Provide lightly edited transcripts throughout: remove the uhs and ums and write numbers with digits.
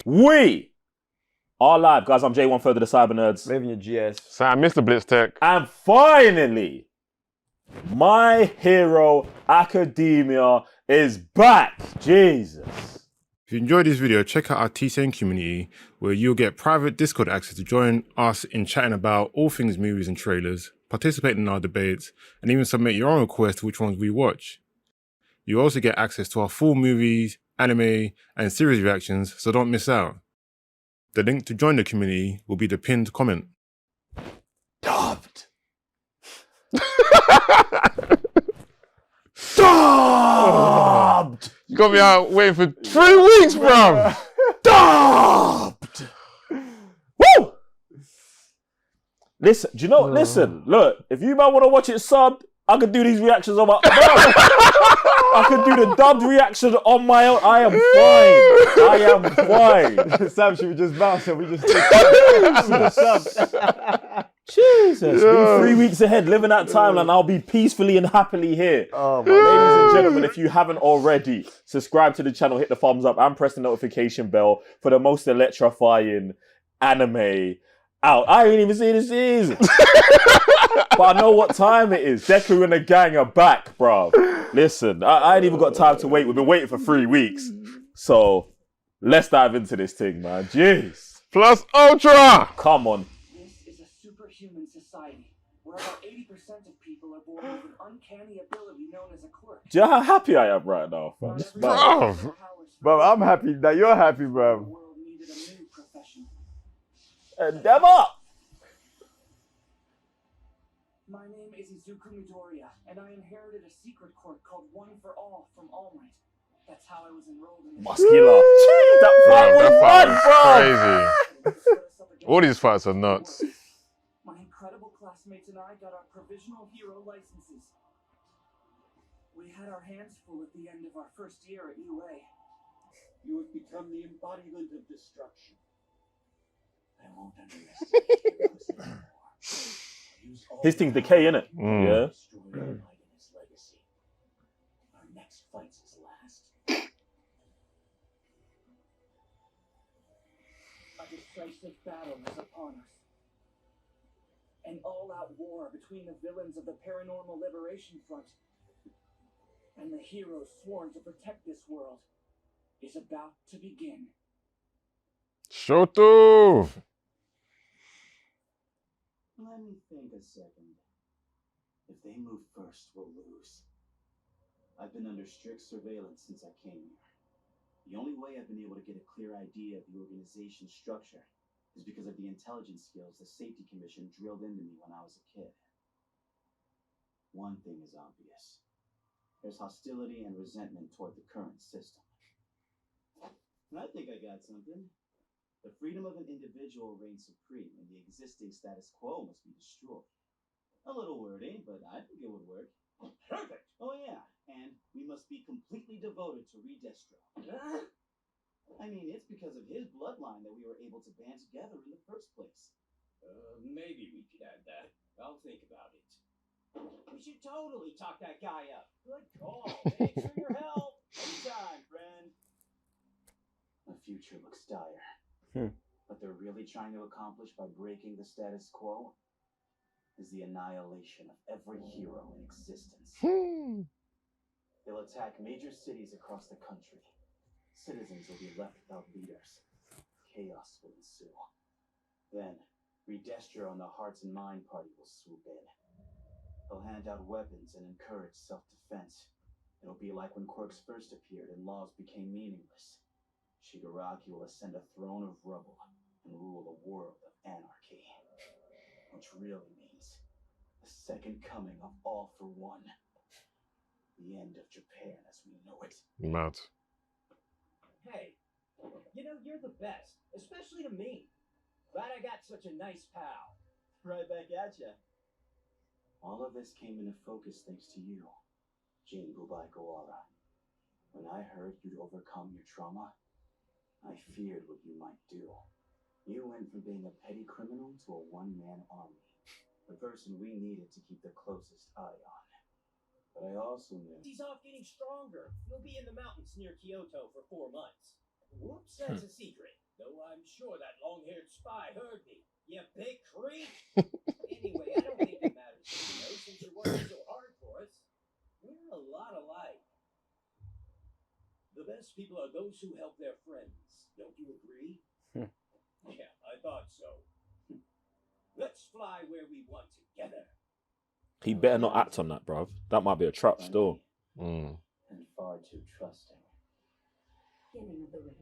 We are live, guys. I'm J1 Further the Cyber Nerds. Living your GS. Sam, Mr. Blitz Tech. And finally, My Hero Academia is back. Jesus. If you enjoyed this video, check out our TCN community where you'll get private Discord access to join us in chatting about all things movies and trailers, participate in our debates, and even submit your own requests to which ones we watch. You also get access to our full movies, anime, and series reactions, so don't miss out. The link to join the community will be the pinned comment. Dubbed. Dubbed. You got me out waiting for 3 weeks, bro. Dubbed. Woo! Listen, do you know? Listen, look. If you might want to watch it subbed, I could do these reactions on my. I could do the dubbed reaction on my own. I am fine. Sam, should we just bounce and we just take Jesus. Be 3 weeks ahead, living that timeline. I'll be peacefully and happily here. Oh, my Ladies and gentlemen, if you haven't already, subscribe to the channel, hit the thumbs up, and press the notification bell for the most electrifying anime out. I ain't even seen the season. But I know what time it is. Deku and the gang are back, bro. Listen, I ain't even got time to wait. We've been waiting for 3 weeks. So, let's dive into this thing, man. Jeez. Plus Ultra. Come on. This is a superhuman society where about 80% of people are born with an uncanny ability known as a quirk. Do you know how happy I am right now? Bro? Bro. Bro, I'm happy that you're happy, The bro. world needed a new profession. Endeavor! My name is Izuku Midoriya, and I inherited a secret quirk called One for All from All Might. That's how I was enrolled in the Muscular. Jeez, that fight was fun, bro. Crazy. All these fights are nuts. My incredible classmates and I got our provisional hero licenses. We had our hands full at the end of our first year at UA. You have become the embodiment of destruction. I won't underestimate you. His thing's decay, innit? Yeah. Destroy the light in his legacy. Our next fight's his last. A decisive battle is upon us. An all-out war between the villains of the Paranormal Liberation Front and the heroes sworn to protect this world is about to begin. Shoto. Let me think a second. If they move first, we'll lose. I've been under strict surveillance since I came here. The only way I've been able to get a clear idea of the organization's structure is because of the intelligence skills the Safety Commission drilled into me when I was a kid. One thing is obvious. There's hostility and resentment toward the current system. And I think I got something. The freedom of an individual reigns supreme, and the existing status quo must be destroyed. A little wordy, but I think it would work. Perfect! Oh yeah, and we must be completely devoted to Redestro. I mean, it's because of his bloodline that we were able to band together in the first place. Maybe we could add that. I'll think about it. We should totally talk that guy up. Good call. Thanks for your help. Anytime, friend. The future looks dire. What they're really trying to accomplish by breaking the status quo is the annihilation of every hero in existence. They'll attack major cities across the country. Citizens will be left without leaders. Chaos will ensue. Then, Redestro and the Hearts and Mind Party will swoop in. They'll hand out weapons and encourage self-defense. It'll be like when quirks first appeared and laws became meaningless. Shigaraki will ascend a throne of rubble and rule a world of anarchy. Which really means the second coming of All for One. The end of Japan as we know it. Mad. Hey, you know, you're the best, especially to me. Glad I got such a nice pal. Right back at ya. All of this came into focus thanks to you, Jin Bubai Goara. When I heard you'd overcome your trauma, I feared what you might do. You went from being a petty criminal to a one-man army. The person we needed to keep the closest eye on. But I also knew. He's off getting stronger. He'll be in the mountains near Kyoto for 4 months. Whoops, that's a secret. Though I'm sure that long-haired spy heard me. You big creep. Anyway, I don't think it matters, since you're working so hard for us. We're a lot alike. The best people are those who help their friends. Don't you agree? Yeah, I thought so. Let's fly where we want together. He better not act on that, bruv. That might be a trap still. Mm. And far too trusting. Beginning of the raid.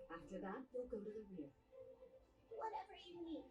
After that, you'll go to the rear. Whatever you need.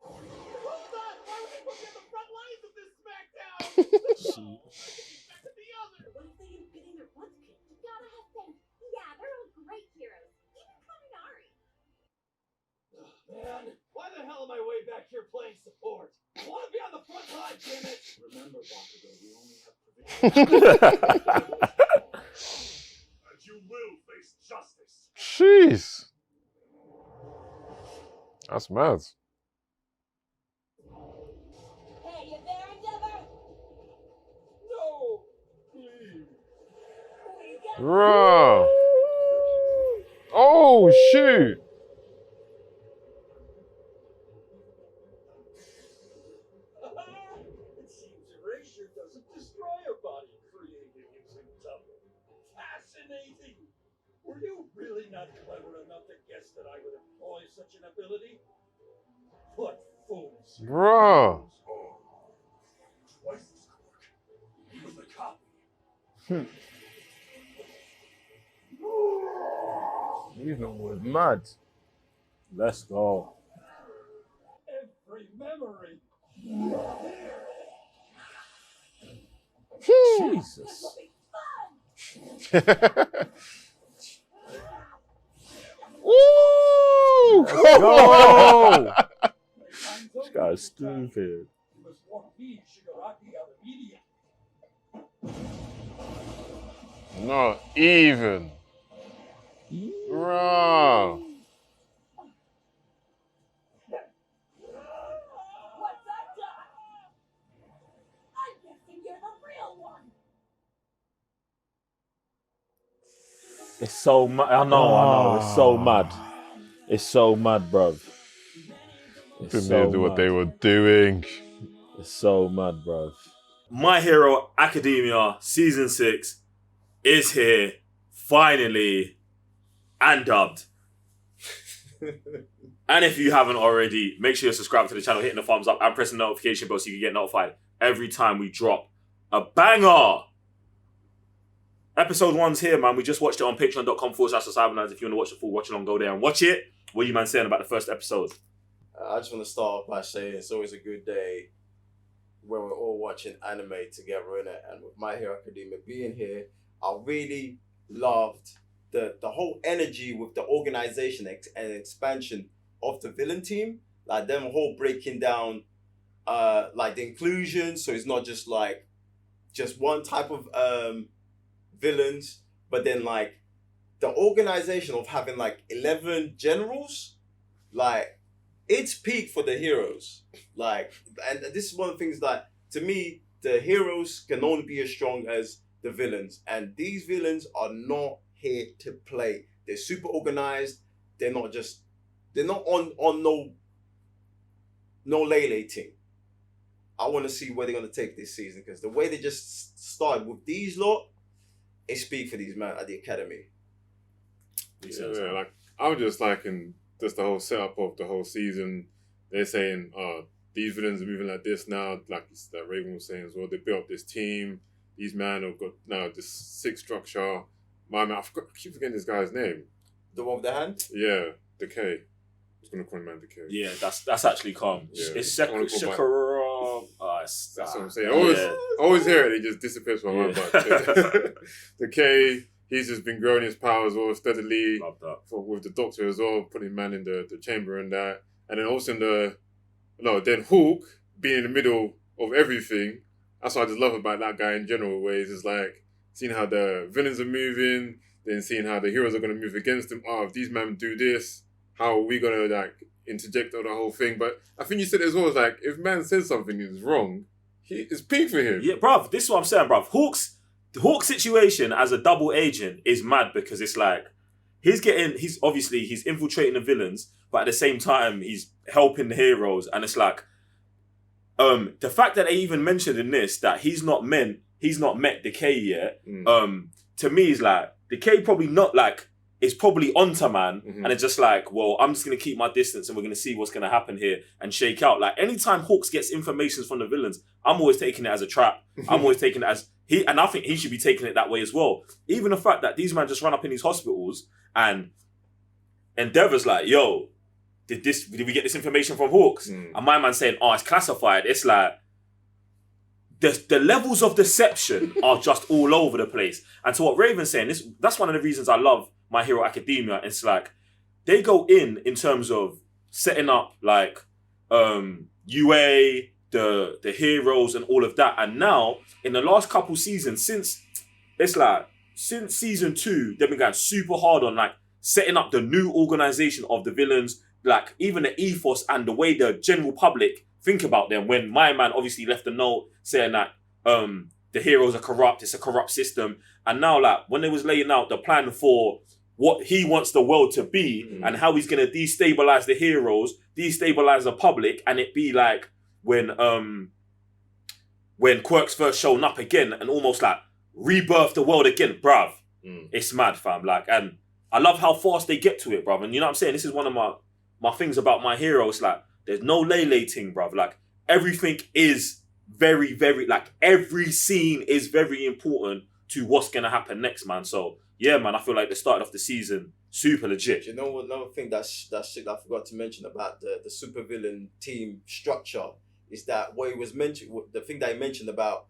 Hold on! Why would they put me on the front lines of this SmackDown? Back to the other. What if they end up getting their butts kicked? You gotta have faith. Yeah, they're all great heroes. Even Kaminari. Man, why the hell am I way back here playing support? I want to be on the front line, damn it! Remember, Bakugo, we only have provision. And you will face justice. Jeez. That's mad. Hey, you there, Endeavor? No! Please. Bruh. Oh, shoot. It seems erasure doesn't destroy a body created using double. Fascinating! Were you really not clever enough to guess that I would employ such an ability? What fools! Bruh. Twice as quick. Even the copy. These man was mad. Let's go. Every memory. Jesus. Ooh! Go! This guy's stupid. You must walk me, Shigaraki, out immediately. Not even. Bruh. What's that done? I'm guessing you're the real one. It's so mad. I know. It's so mad. It's so mad, bruv. It's Couldn't so do what mad. they were doing. It's so mad, bruv. My Hero Academia Season 6 is here, finally, and dubbed. And if you haven't already, make sure you're subscribed to the channel, hitting the thumbs up, and pressing the notification bell so you can get notified every time we drop a banger. Episode 1's here, man. We just watched it on patreon.com/cybernights. If you want to watch the full watch along, go there and watch it. What are you, man, saying about the first episode? I just want to start off by saying it's always a good day when we're all watching anime together, innit? And with My Hero Academia being here, I really loved the whole energy with the organization and expansion of the villain team. Like them whole breaking down like the inclusion, so it's not just like just one type of villains, but then like the organization of having like 11 generals, like it's peak for the heroes. Like, and this is one of the things that, to me, the heroes can only be as strong as the villains. And these villains are not here to play. They're super organized. They're not on no lay team. I want to see where they're going to take this season, because the way they just started with these lot, it speaks for these men at the academy. Yeah, like I was just liking just the whole setup of the whole season. They're saying, these villains are moving like this now, like that Raven was saying as well. They built up this team. These men have got now this sick structure. I keep forgetting this guy's name. The one with the hand? Yeah, Decay. I was gonna call him man Decay. Yeah, that's actually calm. Yeah. It's Sakura. That's what I'm saying. I always hear it. It just disappears from my mind. But Decay, he's just been growing his power as well steadily. Love that. With the Doctor as well, putting man in the chamber and that. And then also then Hulk being in the middle of everything. That's what I just love about that guy in general, where he's just like seeing how the villains are moving, then seeing how the heroes are going to move against them. If these men do this, how are we going to like interject on the whole thing? But I think you said it as well, it's like if man says something is wrong, It's peak for him. Yeah, bruv, this is what I'm saying, bruv. The Hawk's situation as a double agent is mad because it's like he's infiltrating the villains, but at the same time he's helping the heroes, and it's like the fact that they even mentioned in this that he's not met Decay yet. To me is like Decay probably not like it's probably onto man, and it's just like, well, I'm just gonna keep my distance and we're gonna see what's gonna happen here and shake out. Like anytime Hawks gets information from the villains, I'm always taking it as a trap. I'm always taking it as and I think he should be taking it that way as well. Even the fact that these men just run up in these hospitals and Endeavor's like, yo, did we get this information from Hawks? And my man saying, oh, it's classified. It's like the levels of deception are just all over the place. And to what Raven's saying, that's one of the reasons I love My Hero Academia. It's like they go in terms of setting up like UA, the heroes and all of that. And now in the last couple seasons, since season 2, they've been going super hard on like setting up the new organization of the villains, like even the ethos and the way the general public think about them. When my man obviously left a note saying that the heroes are corrupt, it's a corrupt system. And now like when they was laying out the plan for what he wants the world to be and how he's going to destabilize the heroes, destabilize the public, and it be like when Quirk's first shown up again and almost like rebirth the world again, bruv. It's mad, fam. Like, and I love how fast they get to it, bruv. And you know what I'm saying? This is one of my things about My Hero. It's like, there's no lay-ting, bruv. Like, everything is very, very, like, every scene is very important to what's going to happen next, man. So, yeah, man, I feel like the start of the season, super legit. You know what? Another thing that shit I forgot to mention about the supervillain team structure is that what he was mentioned, the thing that he mentioned about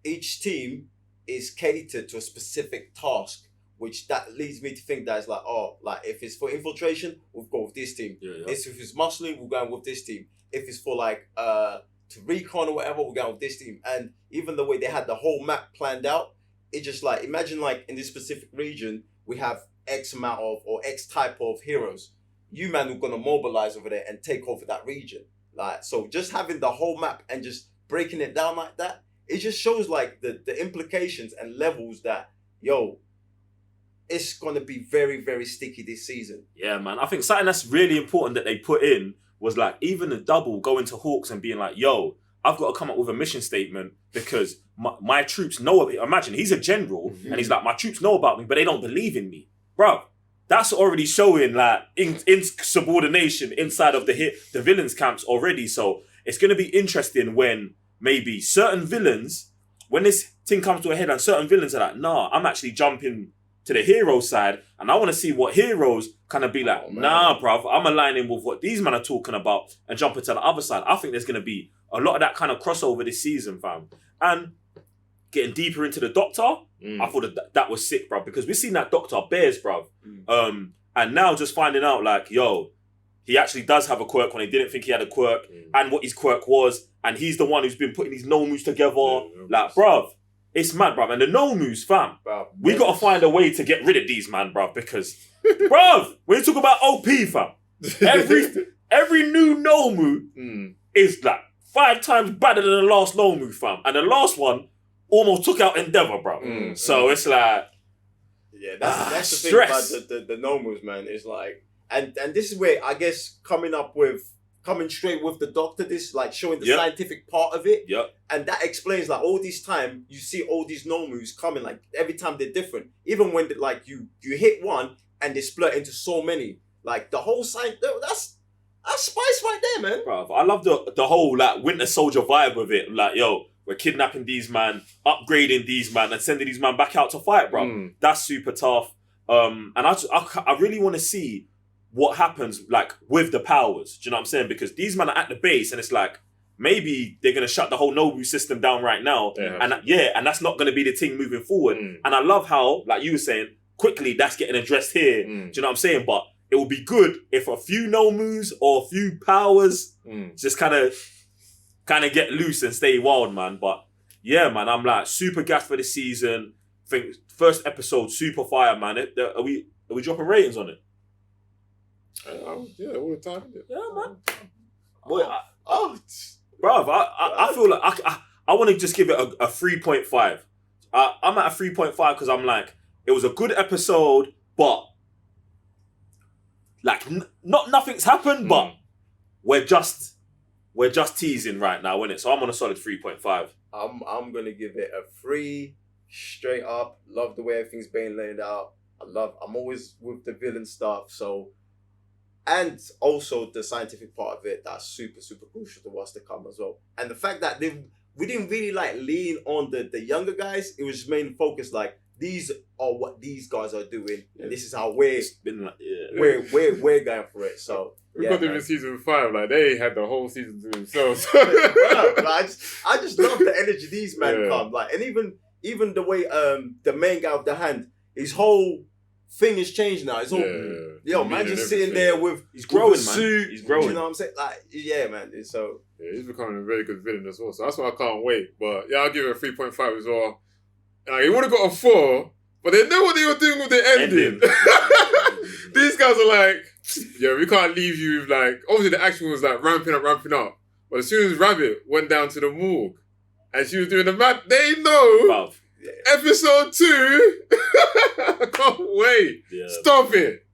each team is catered to a specific task, which that leads me to think that it's like, oh, like if it's for infiltration, we'll go with this team. Yeah. If it's muscling, we're going with this team. If it's for like to recon or whatever, we're going with this team. And even the way they had the whole map planned out, it just like, imagine like in this specific region, we have X amount of or X type of heroes. You man are gonna mobilize over there and take over that region. Like, so just having the whole map and just breaking it down like that, it just shows like the implications and levels that, yo, it's going to be very, very sticky this season. Yeah, man. I think something that's really important that they put in was like even the double going to Hawks and being like, yo, I've got to come up with a mission statement because my troops know of it. Imagine he's a general and he's like, my troops know about me, but they don't believe in me. Bro, that's already showing like insubordination inside of the villains camps already. So it's going to be interesting when maybe certain villains, when this thing comes to a head and certain villains are like, nah, I'm actually jumping to the hero side and I want to see what heroes kind of be like, nah, bruv, I'm aligning with what these men are talking about and jumping to the other side. I think there's going to be a lot of that kind of crossover this season, fam. And getting deeper into the Doctor, I thought that was sick, bruv, because we've seen that Doctor Bears, bruv. And now just finding out like, yo, he actually does have a quirk when he didn't think he had a quirk and what his quirk was. And he's the one who's been putting these no-moves together. Like, bruv, it's mad, bruv. And the no-moves, fam, we got to find a way to get rid of these, man, bruv, because, bruv, when you talk about OP, fam, every new no-move is like 5 times better than the last no-move, fam. And the last one almost took out Endeavor, bruv. So it's like, yeah, that's the stress. thing about the no-moves, man. It's like, and this is where I guess coming straight with the Doctor, this like showing the scientific part of it. And that explains like all this time you see all these no moves coming, like every time they're different. Even when like you hit one and they split into so many. Like the whole science, that's spice right there, man. Bro, I love the whole like Winter Soldier vibe of it. Like, yo, we're kidnapping these man, upgrading these man, and sending these man back out to fight, bro. That's super tough. And I really want to see what happens like with the powers. Do you know what I'm saying? Because these men are at the base and it's like, maybe they're going to shut the whole Nobu system down right now. And that's not going to be the thing moving forward. And I love how, like you were saying, quickly that's getting addressed here. Do you know what I'm saying? But it would be good if a few no-moves or a few powers just kind of get loose and stay wild, man. But yeah, man, I'm like super gassed for this season. I think first episode, super fire, man. Are we dropping ratings on it? Yeah, all the time. Yeah, man. Boy, bruv, I feel like I want to just give it a 3.5. I'm at a 3.5 because I'm like, it was a good episode, but like nothing's happened, but we're just teasing right now, isn't it? So I'm on a solid 3.5. I'm gonna give it a 3 straight up. Love the way everything's being laid out. I'm always with the villain stuff, so, and also the scientific part of it, that's super, super crucial to what's to come as well. And the fact that we didn't really like lean on the younger guys, it was just main focus like, these are what these guys are doing, and this is how we're going for it. So we got them in season 5, like they had the whole season to themselves. I just love the energy these men come, like, and even the way the main guy with the hand, his whole thing has changed now. It's all man just sitting there with he's growing, with man. suit, He's growing. You know what I'm saying? Like, yeah, man. So he's becoming a very good villain as well. So that's why I can't wait. But yeah, I'll give it a 3.5 as well. Like, he would have got a 4, but they know what they were doing with the ending. These guys are like, yeah, we can't leave you with like, obviously the action was like ramping up. But as soon as Rabbit went down to the morgue and she was doing the math, they know. Bruv. Episode 2. I can't wait. Yeah. Stop it.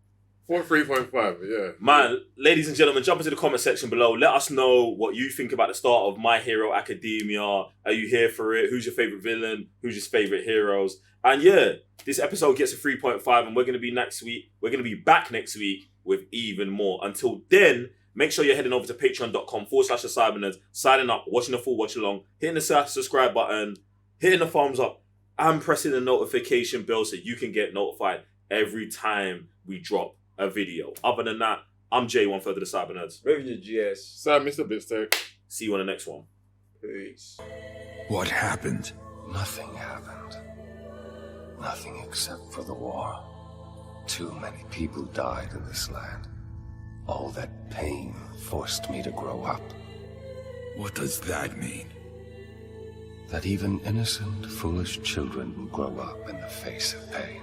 3.5, yeah. Man, ladies and gentlemen, jump into the comment section below. Let us know what you think about the start of My Hero Academia. Are you here for it? Who's your favourite villain? Who's your favourite heroes? And yeah, this episode gets a 3.5 and we're going to be back next week with even more. Until then, make sure you're heading over to patreon.com/thecybernerds, signing up, watching the full watch along, hitting the subscribe button, hitting the thumbs up, and pressing the notification bell so you can get notified every time we drop a video. Other than that, I'm Jay, one third of the Cybernerds. Revenue GS. Sam, Mr. Bitstick. See you on the next one. Peace. What happened? Nothing happened. Nothing except for the war. Too many people died in this land. All that pain forced me to grow up. What does that mean? That even innocent, foolish children will grow up in the face of pain.